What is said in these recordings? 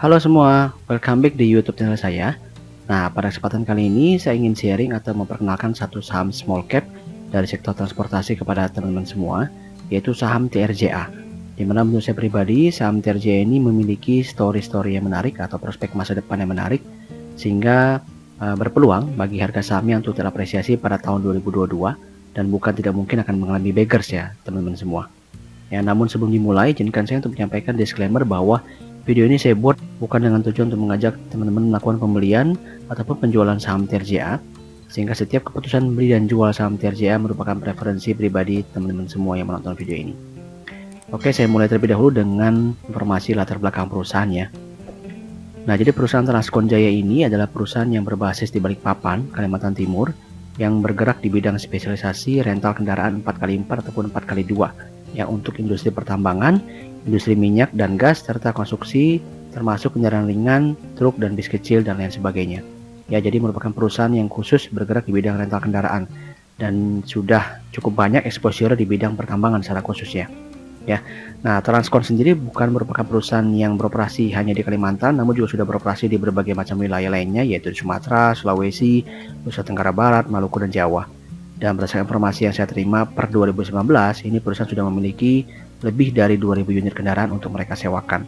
Halo semua, welcome back di YouTube channel saya. Nah, pada kesempatan kali ini saya ingin sharing atau memperkenalkan satu saham small cap dari sektor transportasi kepada teman-teman semua, yaitu saham TRJA. Di mana menurut saya pribadi, saham TRJA ini memiliki story-story yang menarik atau prospek masa depan yang menarik, sehingga berpeluang bagi harga sahamnya untuk terapresiasi pada tahun 2022 dan bukan tidak mungkin akan mengalami beggars ya teman-teman semua. Ya, namun sebelum dimulai, izinkan saya untuk menyampaikan disclaimer bahwa video ini saya buat bukan dengan tujuan untuk mengajak teman-teman melakukan pembelian ataupun penjualan saham TRJA, sehingga setiap keputusan beli dan jual saham TRJA merupakan preferensi pribadi teman-teman semua yang menonton video ini. Oke, saya mulai terlebih dahulu dengan informasi latar belakang perusahaannya. Nah, jadi perusahaan Transkon Jaya ini adalah perusahaan yang berbasis di Balikpapan, Kalimantan Timur, yang bergerak di bidang spesialisasi rental kendaraan 4x4 ataupun 4x2 ya, untuk industri pertambangan, industri minyak dan gas, serta konstruksi termasuk kendaraan ringan, truk dan bis kecil dan lain sebagainya. Ya, jadi merupakan perusahaan yang khusus bergerak di bidang rental kendaraan dan sudah cukup banyak exposure di bidang pertambangan secara khususnya. Ya. Nah, Transkon sendiri bukan merupakan perusahaan yang beroperasi hanya di Kalimantan, namun juga sudah beroperasi di berbagai macam wilayah lainnya, yaitu di Sumatera, Sulawesi, Nusa Tenggara Barat, Maluku dan Jawa. Dan berdasarkan informasi yang saya terima per 2019, ini perusahaan sudah memiliki lebih dari 2000 unit kendaraan untuk mereka sewakan.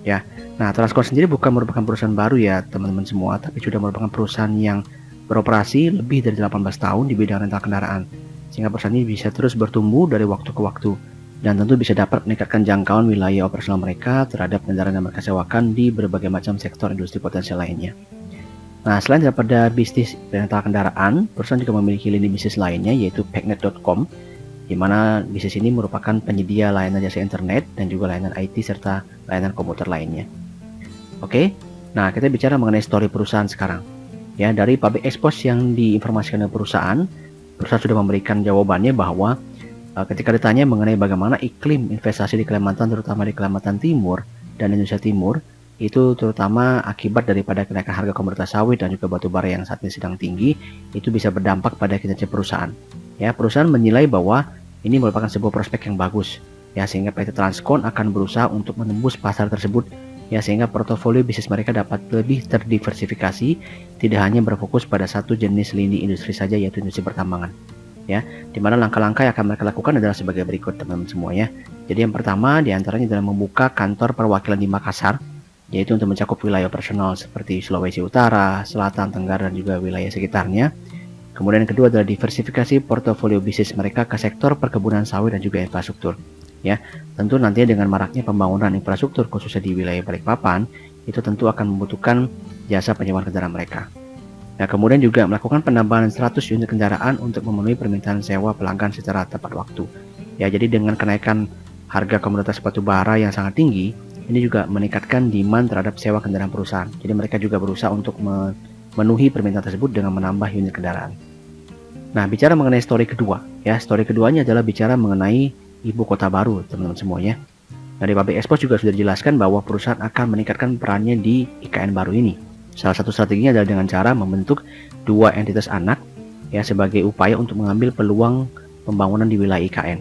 Ya. Nah, Transkon sendiri bukan merupakan perusahaan baru ya teman-teman semua, tapi sudah merupakan perusahaan yang beroperasi lebih dari 18 tahun di bidang rental kendaraan. Sehingga perusahaan ini bisa terus bertumbuh dari waktu ke waktu dan tentu bisa dapat meningkatkan jangkauan wilayah operasional mereka terhadap kendaraan yang mereka sewakan di berbagai macam sektor industri potensial lainnya. Nah, selain daripada bisnis rental kendaraan, perusahaan juga memiliki lini bisnis lainnya, yaitu Peknet.com, di mana bisnis ini merupakan penyedia layanan jasa internet dan juga layanan IT serta layanan komputer lainnya. Oke, nah kita bicara mengenai story perusahaan sekarang. Ya, dari public expose yang diinformasikan oleh perusahaan sudah memberikan jawabannya bahwa ketika ditanya mengenai bagaimana iklim investasi di Kalimantan, terutama di Kalimantan Timur dan Indonesia Timur, itu terutama akibat daripada kenaikan harga komoditas sawit dan juga batu bara yang saat ini sedang tinggi, itu bisa berdampak pada kinerja perusahaan. Ya, perusahaan menilai bahwa ini merupakan sebuah prospek yang bagus, ya, sehingga PT Transkon akan berusaha untuk menembus pasar tersebut, ya, sehingga portofolio bisnis mereka dapat lebih terdiversifikasi, tidak hanya berfokus pada satu jenis lini industri saja, yaitu industri pertambangan. Ya, dimana langkah-langkah yang akan mereka lakukan adalah sebagai berikut teman-teman semua ya. Jadi yang pertama diantaranya adalah membuka kantor perwakilan di Makassar, yaitu untuk mencakup wilayah operasional seperti Sulawesi Utara, Selatan, Tenggara, dan juga wilayah sekitarnya. Kemudian yang kedua adalah diversifikasi portofolio bisnis mereka ke sektor perkebunan sawit dan juga infrastruktur. Ya, tentu nantinya dengan maraknya pembangunan infrastruktur khususnya di wilayah Balikpapan, itu tentu akan membutuhkan jasa penyewaan kendaraan mereka. Nah, kemudian juga melakukan penambahan 100 unit kendaraan untuk memenuhi permintaan sewa pelanggan secara tepat waktu. Ya, jadi dengan kenaikan harga komoditas batu bara yang sangat tinggi, ini juga meningkatkan demand terhadap sewa kendaraan perusahaan. Jadi mereka juga berusaha untuk memenuhi permintaan tersebut dengan menambah unit kendaraan. Nah, bicara mengenai story kedua, ya, story keduanya adalah bicara mengenai ibu kota baru, teman-teman semuanya. Dari public expose juga sudah dijelaskan bahwa perusahaan akan meningkatkan perannya di IKN baru ini. Salah satu strateginya adalah dengan cara membentuk dua entitas anak, ya, sebagai upaya untuk mengambil peluang pembangunan di wilayah IKN.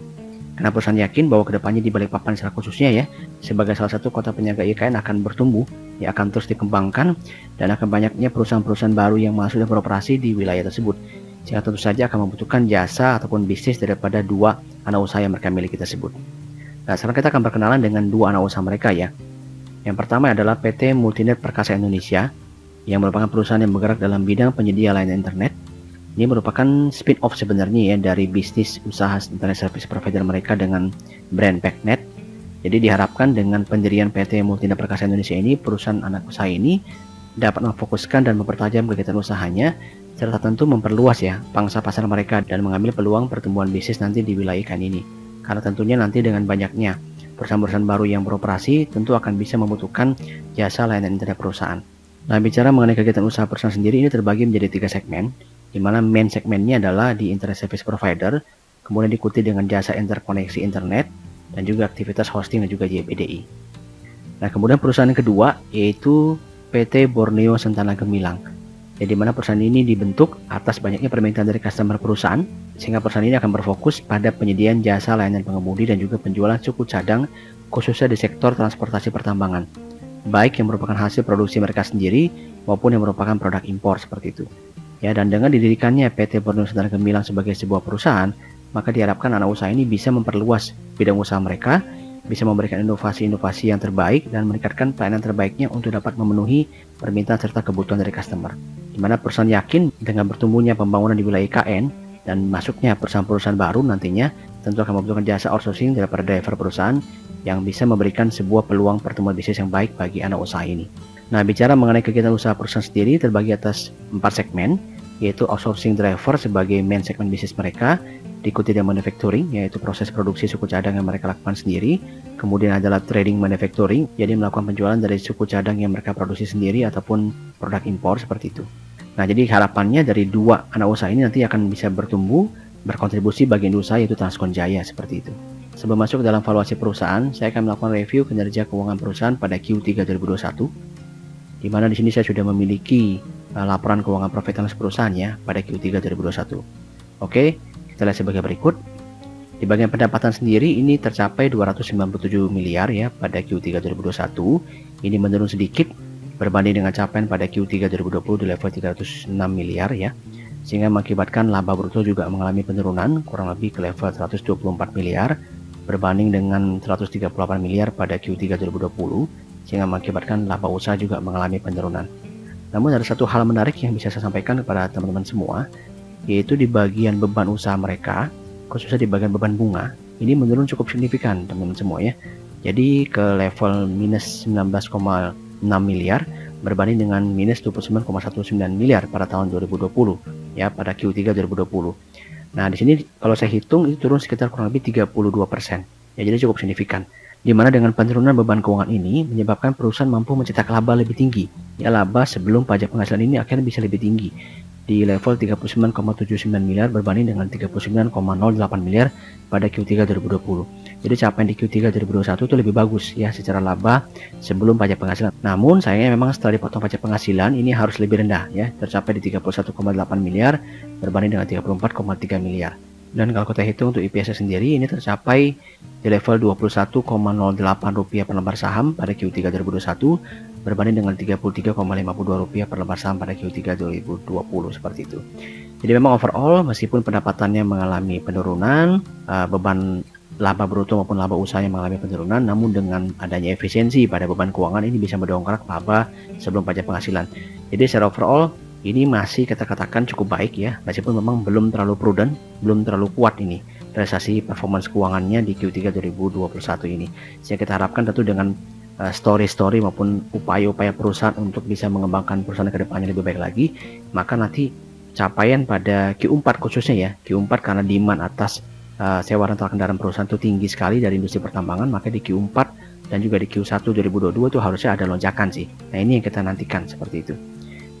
Karena perusahaan yakin bahwa kedepannya di Balikpapan secara khususnya ya, sebagai salah satu kota penyangga IKN akan bertumbuh, ya, akan terus dikembangkan dan akan banyaknya perusahaan-perusahaan baru yang masuk dan beroperasi di wilayah tersebut. Sehingga tentu saja akan membutuhkan jasa ataupun bisnis daripada dua anak usaha yang mereka miliki tersebut. Nah, sekarang kita akan berkenalan dengan dua anak usaha mereka ya. Yang pertama adalah PT Multinet Perkasa Indonesia, yang merupakan perusahaan yang bergerak dalam bidang penyedia layanan internet. Ini merupakan spin-off sebenarnya ya dari bisnis usaha internet service provider mereka dengan brand Peknet. Jadi diharapkan dengan pendirian PT Multinet Perkasa Indonesia ini, perusahaan anak usaha ini dapat memfokuskan dan mempertajam kegiatan usahanya, serta tentu memperluas ya pangsa pasar mereka dan mengambil peluang pertumbuhan bisnis nanti di wilayah ikan ini. Karena tentunya nanti dengan banyaknya perusahaan-perusahaan baru yang beroperasi, tentu akan bisa membutuhkan jasa layanan internet perusahaan. Nah, bicara mengenai kegiatan usaha perusahaan sendiri, ini terbagi menjadi 3 segmen, di mana main segmennya adalah di internet service provider, kemudian diikuti dengan jasa interkoneksi internet, dan juga aktivitas hosting dan juga JPDI. Nah, kemudian perusahaan yang kedua yaitu PT Borneo Sentana Gemilang, di mana perusahaan ini dibentuk atas banyaknya permintaan dari customer perusahaan, sehingga perusahaan ini akan berfokus pada penyediaan jasa layanan pengemudi dan juga penjualan suku cadang khususnya di sektor transportasi pertambangan. baik yang merupakan hasil produksi mereka sendiri maupun yang merupakan produk impor seperti itu. Ya, dan dengan didirikannya PT Borneo Nusantara Gemilang sebagai sebuah perusahaan, maka diharapkan anak usaha ini bisa memperluas bidang usaha mereka, bisa memberikan inovasi-inovasi yang terbaik dan meningkatkan pelayanan terbaiknya untuk dapat memenuhi permintaan serta kebutuhan dari customer. Di mana perusahaan yakin dengan bertumbuhnya pembangunan di wilayah IKN dan masuknya perusahaan-perusahaan baru nantinya tentu akan membutuhkan jasa outsourcing daripada driver perusahaan yang bisa memberikan sebuah peluang pertumbuhan bisnis yang baik bagi anak usaha ini. Nah, bicara mengenai kegiatan usaha perusahaan sendiri terbagi atas 4 segmen, yaitu outsourcing driver sebagai main segmen bisnis mereka, diikuti dengan manufacturing, yaitu proses produksi suku cadang yang mereka lakukan sendiri. Kemudian adalah trading manufacturing, jadi melakukan penjualan dari suku cadang yang mereka produksi sendiri ataupun produk impor seperti itu. Nah, jadi harapannya dari dua anak usaha ini nanti akan bisa bertumbuh, berkontribusi bagi usaha yaitu Transkon Jaya seperti itu. Sebelum masuk dalam valuasi perusahaan, saya akan melakukan review kinerja keuangan perusahaan pada Q3 2021. Di mana di sini saya sudah memiliki laporan keuangan profit and loss perusahaan ya pada Q3 2021. Oke, kita lihat sebagai berikut. Di bagian pendapatan sendiri ini tercapai 297 miliar ya pada Q3 2021. Ini menurun sedikit berbanding dengan capaian pada Q3 2020 di level 306 miliar ya. Sehingga mengakibatkan laba bruto juga mengalami penurunan kurang lebih ke level 124 miliar berbanding dengan 138 miliar pada Q3 2020, sehingga mengakibatkan laba usaha juga mengalami penurunan. Namun ada satu hal menarik yang bisa saya sampaikan kepada teman-teman semua, yaitu di bagian beban usaha mereka, khususnya di bagian beban bunga, ini menurun cukup signifikan teman-teman semua ya. Jadi ke level minus 19,6 miliar berbanding dengan minus 29,19 miliar pada tahun 2020 ya pada Q3 2020. Nah, di sini kalau saya hitung itu turun sekitar kurang lebih 32%. Ya, jadi cukup signifikan. Di mana dengan penurunan beban keuangan ini menyebabkan perusahaan mampu mencetak laba lebih tinggi. Ya, laba sebelum pajak penghasilan ini akhirnya bisa lebih tinggi di level 39,79 miliar berbanding dengan 39,08 miliar pada Q3 2020. Jadi capaian di Q3 2021 itu lebih bagus ya secara laba sebelum pajak penghasilan. Namun sayangnya memang setelah dipotong pajak penghasilan ini harus lebih rendah ya, tercapai di 31,8 miliar berbanding dengan 34,3 miliar. Dan kalau kita hitung untuk IPS sendiri ini tercapai di level Rp21,08 per lembar saham pada Q3 2021 berbanding dengan Rp33,52 per lembar saham pada Q3 2020 seperti itu. Jadi memang overall meskipun pendapatannya mengalami penurunan, beban laba bruto maupun laba usaha yang mengalami penurunan, namun dengan adanya efisiensi pada beban keuangan ini bisa mendongkrak laba sebelum pajak penghasilan. Jadi secara overall ini masih kita katakan cukup baik ya, meskipun memang belum terlalu prudent, belum terlalu kuat ini prestasi performance keuangannya di Q3 2021 ini. Sehingga kita harapkan tentu dengan story-story maupun upaya-upaya perusahaan untuk bisa mengembangkan perusahaan ke depannya lebih baik lagi, maka nanti capaian pada Q4 khususnya ya, Q4 karena demand atas sewa rental kendaraan perusahaan itu tinggi sekali dari industri pertambangan, maka di Q4 dan juga di Q1 2022 itu harusnya ada lonjakan sih. Nah, ini yang kita nantikan seperti itu.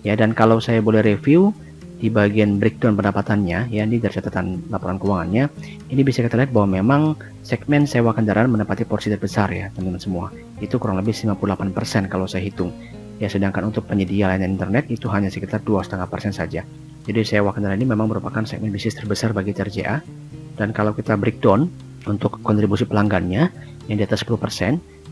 Ya, dan kalau saya boleh review di bagian breakdown pendapatannya, ya ini dari catatan laporan keuangannya, ini bisa kita lihat bahwa memang segmen sewa kendaraan menempati porsi terbesar ya teman-teman semua. Itu kurang lebih 58% kalau saya hitung. Ya, sedangkan untuk penyedia layanan internet itu hanya sekitar 2,5% saja. Jadi sewa kendaraan ini memang merupakan segmen bisnis terbesar bagi TRJA. Dan kalau kita breakdown untuk kontribusi pelanggannya yang di atas 10%,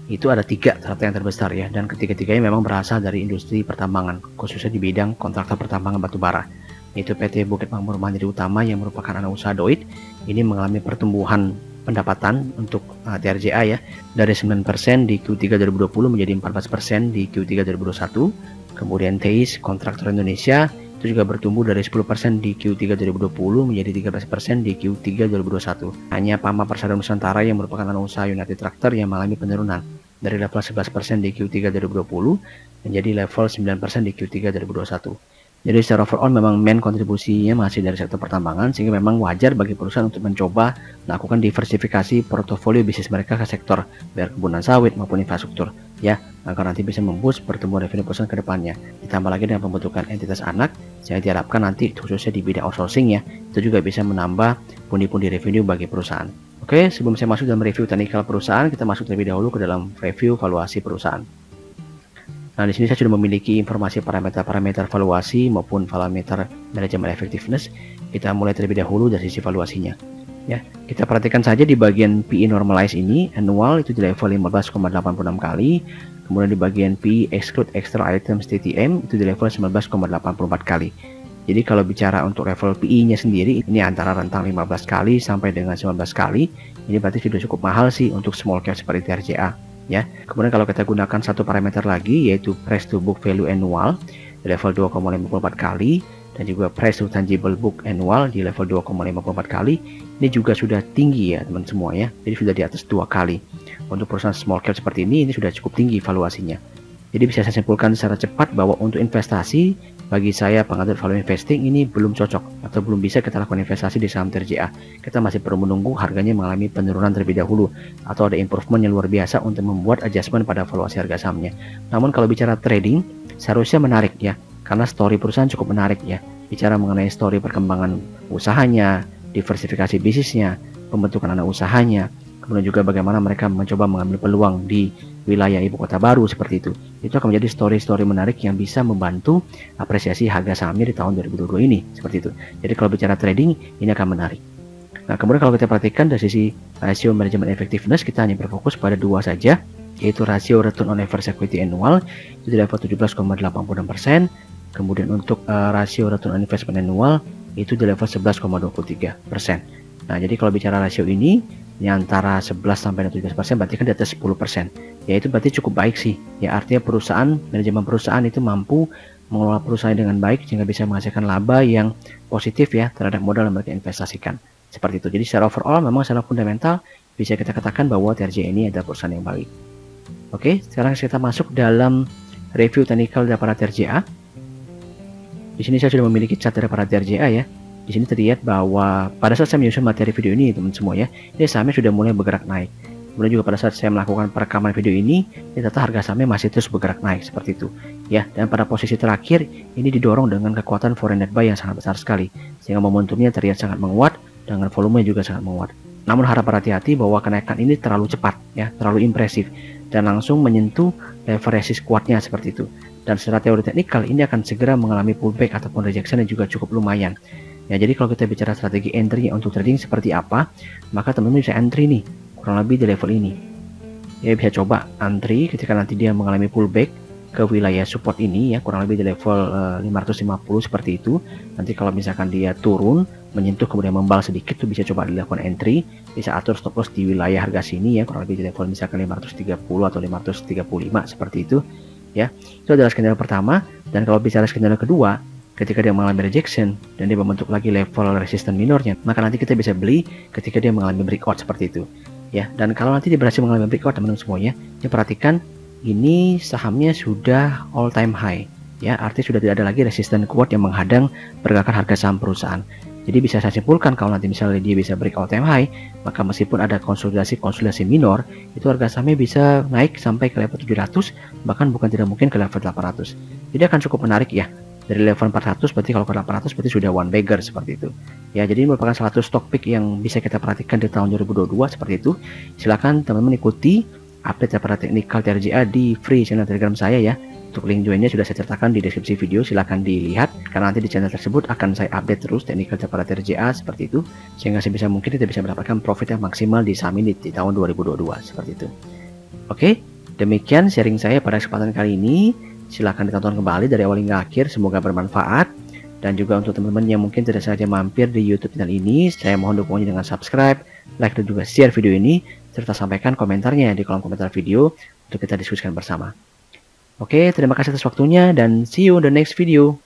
itu ada 3 ternyata yang terbesar ya, dan ketiga-tiganya memang berasal dari industri pertambangan, khususnya di bidang kontraktor pertambangan batubara, yaitu PT Bukit Makmur Mandiri Utama yang merupakan anak usaha DOIT. Ini mengalami pertumbuhan pendapatan untuk TRJA ya, dari 9% di Q3 2020 menjadi 14% di Q3 2021. Kemudian TEIS Kontraktor Indonesia itu juga bertumbuh dari 10% di Q3 2020 menjadi 13% di Q3 2021. Hanya Pama Persada Nusantara yang merupakan anak usaha United Tractor yang mengalami penurunan dari level 11% di Q3 2020 menjadi level 9% di Q3 2021. Jadi secara overall memang main kontribusinya masih dari sektor pertambangan, sehingga memang wajar bagi perusahaan untuk mencoba melakukan diversifikasi portofolio bisnis mereka ke sektor perkebunan sawit maupun infrastruktur ya, agar nanti bisa memboost pertumbuhan revenue perusahaan ke depannya. Ditambah lagi dengan pembentukan entitas anak, saya diharapkan nanti khususnya di bidang outsourcing ya, itu juga bisa menambah pundi-pundi revenue bagi perusahaan. Oke, sebelum saya masuk dalam review teknikal perusahaan, kita masuk terlebih dahulu ke dalam review valuasi perusahaan. Nah, di sini saya sudah memiliki informasi parameter-parameter valuasi maupun parameter manajemen effectiveness. Kita mulai terlebih dahulu dari sisi valuasinya. Ya, kita perhatikan saja di bagian PE normalized ini, annual itu di level 15,86 kali, Kemudian di bagian P exclude extra items TTM itu di level 19,84 kali. Jadi kalau bicara untuk level PI-nya sendiri, ini antara rentang 15 kali sampai dengan 19 kali. Ini berarti sudah cukup mahal sih untuk small cap seperti TRJA. Ya. Kemudian kalau kita gunakan satu parameter lagi, yaitu price to book value annual di level 2,54 kali, dan juga price to tangible book annual di level 2,54 kali. Ini juga sudah tinggi ya teman semua ya. Jadi sudah di atas 2 kali. Untuk perusahaan small cap seperti ini sudah cukup tinggi valuasinya. Jadi bisa saya simpulkan secara cepat bahwa untuk investasi, bagi saya pengatur value investing ini belum cocok atau belum bisa kita lakukan investasi di saham TRJA. Kita masih perlu menunggu harganya mengalami penurunan terlebih dahulu atau ada improvement yang luar biasa untuk membuat adjustment pada valuasi harga sahamnya. Namun kalau bicara trading, seharusnya menarik ya, karena story perusahaan cukup menarik ya. Bicara mengenai story perkembangan usahanya, diversifikasi bisnisnya, pembentukan anak usahanya, kemudian juga bagaimana mereka mencoba mengambil peluang di wilayah ibu kota baru seperti itu. Itu akan menjadi story-story menarik yang bisa membantu apresiasi harga sahamnya di tahun 2022 ini seperti itu. Jadi kalau bicara trading ini akan menarik. Nah, kemudian kalau kita perhatikan dari sisi rasio manajemen effectiveness, kita hanya berfokus pada dua saja, yaitu rasio return on average equity annual itu di level 17,86%. Kemudian untuk rasio return on investment annual itu di level 11,23%. Nah, jadi kalau bicara rasio ini antara 11 sampai 17% berarti kan di atas 10%. Ya itu berarti cukup baik sih. Ya artinya perusahaan, manajemen perusahaan itu mampu mengelola perusahaan dengan baik sehingga bisa menghasilkan laba yang positif ya terhadap modal yang mereka investasikan. Seperti itu. Jadi secara overall memang secara fundamental bisa kita katakan bahwa TRJA ini adalah perusahaan yang baik. Oke, sekarang kita masuk dalam review teknikal daripada TRJA. Di sini saya sudah memiliki chart daripada TRJA ya. Di sini terlihat bahwa pada saat saya menyusun materi video ini teman semua ya, ini sahamnya sudah mulai bergerak naik. Kemudian juga pada saat saya melakukan perekaman video ini, ternyata harga sahamnya masih terus bergerak naik seperti itu. Ya, dan pada posisi terakhir ini didorong dengan kekuatan foreign net buy yang sangat besar sekali, sehingga momentumnya terlihat sangat menguat dengan volumenya juga sangat menguat. Namun harap berhati-hati bahwa kenaikan ini terlalu cepat ya, terlalu impresif dan langsung menyentuh level resist kuatnya seperti itu. Dan secara teori teknikal ini akan segera mengalami pullback ataupun rejection yang juga cukup lumayan. Ya, jadi kalau kita bicara strategi entry untuk trading seperti apa, maka teman-teman bisa entry nih, kurang lebih di level ini. Ya, bisa coba entry ketika nanti dia mengalami pullback ke wilayah support ini ya, kurang lebih di level 550 seperti itu. Nanti kalau misalkan dia turun, menyentuh kemudian membal sedikit tuh bisa coba dilakukan entry, bisa atur stop loss di wilayah harga sini ya, kurang lebih di level misalkan 530 atau 535 seperti itu. Ya, itu adalah skenario pertama. Dan kalau bicara skenario kedua, ketika dia mengalami rejection dan dia membentuk lagi level resistance minornya, maka nanti kita bisa beli ketika dia mengalami breakout seperti itu ya. Dan kalau nanti dia berhasil mengalami breakout teman-teman semuanya, ya perhatikan ini sahamnya sudah all time high ya, artinya sudah tidak ada lagi resistance kuat yang menghadang pergerakan harga saham perusahaan. Jadi bisa saya simpulkan kalau nanti misalnya dia bisa break all time high, maka meskipun ada konsolidasi minor, itu harga sahamnya bisa naik sampai ke level 700, bahkan bukan tidak mungkin ke level 800. Jadi akan cukup menarik ya. Dari level 400 berarti kalau ke 800 berarti sudah one bagger seperti itu. Ya, jadi ini merupakan salah satu stock pick yang bisa kita perhatikan di tahun 2022 seperti itu. Silakan teman-teman ikuti update daripada teknikal TRJA di free channel Telegram saya ya. Untuk link joinnya sudah saya sertakan di deskripsi video, silahkan dilihat karena nanti di channel tersebut akan saya update terus teknikal daripada TRJA seperti itu, sehingga sebisa mungkin kita bisa mendapatkan profit yang maksimal di saham ini di tahun 2022 seperti itu. Oke, demikian sharing saya pada kesempatan kali ini. Silahkan ditonton kembali dari awal hingga akhir, semoga bermanfaat. Dan juga untuk teman-teman yang mungkin tidak saja mampir di YouTube channel ini, saya mohon dukungannya dengan subscribe, like, dan juga share video ini, serta sampaikan komentarnya di kolom komentar video untuk kita diskusikan bersama. Oke, terima kasih atas waktunya dan see you in the next video.